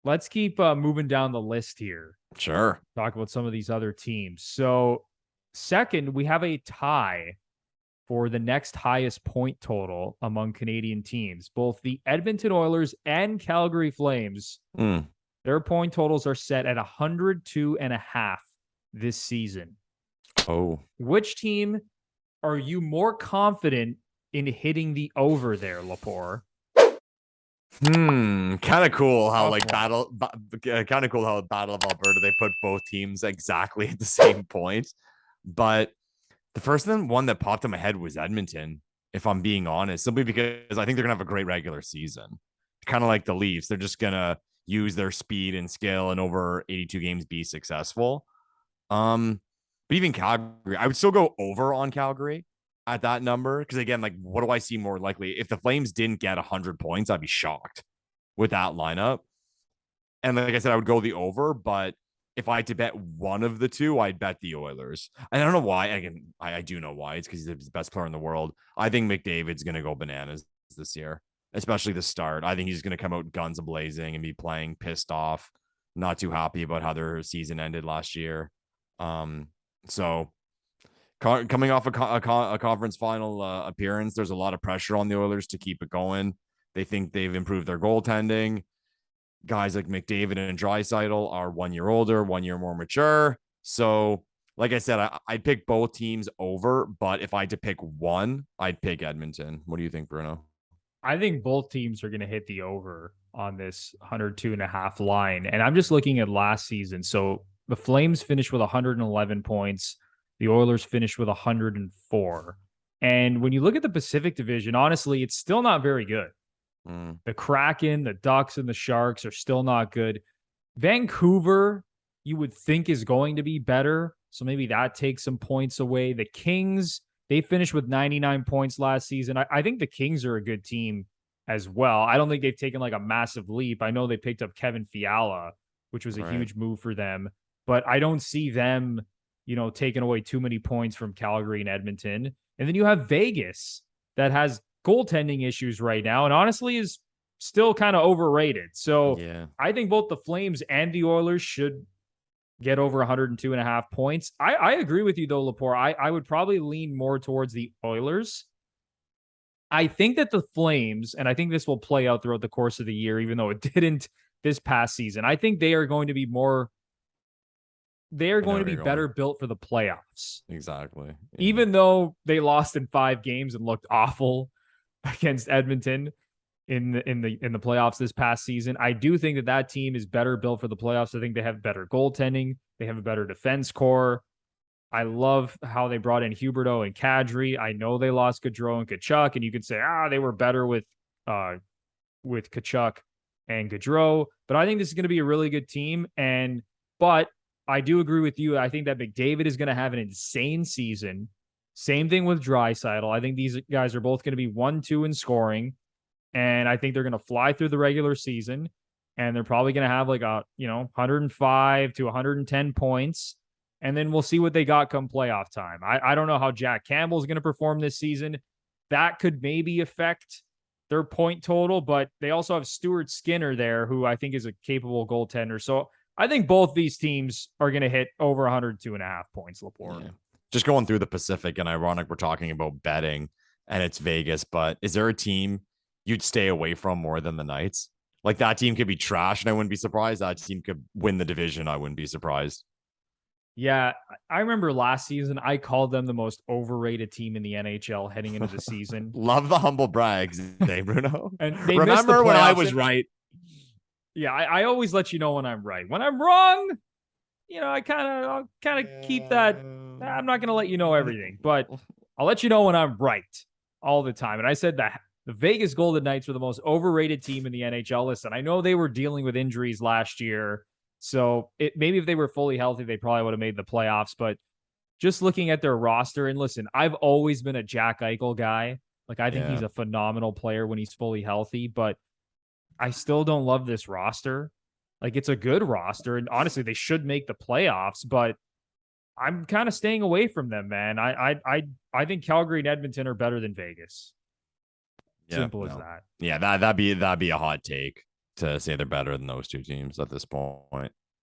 let's keep moving down the list here. Sure. Talk about some of these other teams. So second, we have a tie for the next highest point total among Canadian teams. Both the Edmonton Oilers and Calgary Flames, their point totals are set at 102.5 this season. Oh. Which team are you more confident in hitting the over there, Lepore? Kind of cool how Battle of Alberta, they put both teams exactly at the same point. But the first one that popped in my head was Edmonton, if I'm being honest, simply because I think they're going to have a great regular season. Kind of like the Leafs. They're just going to use their speed and skill and over 82 games be successful. But even Calgary, I would still go over on Calgary at that number. Because again, like, what do I see more likely? If the Flames didn't get 100 points, I'd be shocked with that lineup. And like I said, I would go the over, but if I had to bet one of the two, I'd bet the Oilers. And I don't know why. Again, I do know why. It's because he's the best player in the world. I think McDavid's going to go bananas this year, especially the start. I think he's going to come out guns a-blazing and be playing pissed off, not too happy about how their season ended last year. So coming off a conference final appearance, there's a lot of pressure on the Oilers to keep it going. They think they've improved their goaltending. Guys like McDavid and Draisaitl are 1 year older, 1 year more mature. So, like I said, I'd pick both teams over, but if I had to pick one, I'd pick Edmonton. What do you think, Bruno? I think both teams are going to hit the over on this 102.5 line. And I'm just looking at last season. So the Flames finished with 111 points. The Oilers finished with 104. And when you look at the Pacific Division, honestly, it's still not very good. The Kraken, the Ducks, and the Sharks are still not good. Vancouver, you would think, is going to be better. So maybe that takes some points away. The Kings, they finished with 99 points last season. I think the Kings are a good team as well. I don't think they've taken like a massive leap. I know they picked up Kevin Fiala, which was a huge move for them. But I don't see them, taking away too many points from Calgary and Edmonton. And then you have Vegas that has goaltending issues right now, and honestly is still kind of overrated. So I think both the Flames and the Oilers should get over 102.5 points. I agree with you though, Lepore. I would probably lean more towards the Oilers. I think that the Flames, and I think this will play out throughout the course of the year, even though it didn't this past season, I think they are going to be better built for the playoffs. Exactly. Yeah. Even though they lost in 5 games and looked awful against Edmonton in the playoffs this past season, I do think that team is better built for the playoffs. I think they have better goaltending. They have a better defense core. I love how they brought in Huberdeau and Kadri. I know they lost Gaudreau and Tkachuk, and you could say, they were better with Tkachuk and Gaudreau. But I think this is going to be a really good team. But I do agree with you. I think that McDavid is going to have an insane season. Same thing with Draisaitl. I think these guys are both going to be 1-2 in scoring. And I think they're going to fly through the regular season. And they're probably going to have 105 to 110 points. And then we'll see what they got come playoff time. I don't know how Jack Campbell is going to perform this season. That could maybe affect their point total. But they also have Stuart Skinner there, who I think is a capable goaltender. So I think both these teams are going to hit over 102.5 points, Lepore. Yeah. Just going through the Pacific, and ironic we're talking about betting and it's Vegas, but is there a team you'd stay away from more than the Knights? Like, that team could be trash and I wouldn't be surprised. That team could win the division. I wouldn't be surprised. Yeah, I remember last season, I called them the most overrated team in the NHL heading into the season. Love the humble brags, Bruno. And they remember when I was right. Yeah, I always let you know when I'm right. When I'm wrong, I kind of keep that. I'm not going to let you know everything, but I'll let you know when I'm right all the time. And I said that the Vegas Golden Knights were the most overrated team in the NHL. Listen, I know they were dealing with injuries last year, so maybe if they were fully healthy, they probably would have made the playoffs. But just looking at their roster, and listen, I've always been a Jack Eichel guy. Like, I think he's a phenomenal player when he's fully healthy, but I still don't love this roster. Like, it's a good roster, and honestly, they should make the playoffs, but I'm kind of staying away from them, man. I think Calgary and Edmonton are better than Vegas. Simple as that. Yeah, that'd be a hot take, to say they're better than those two teams at this point.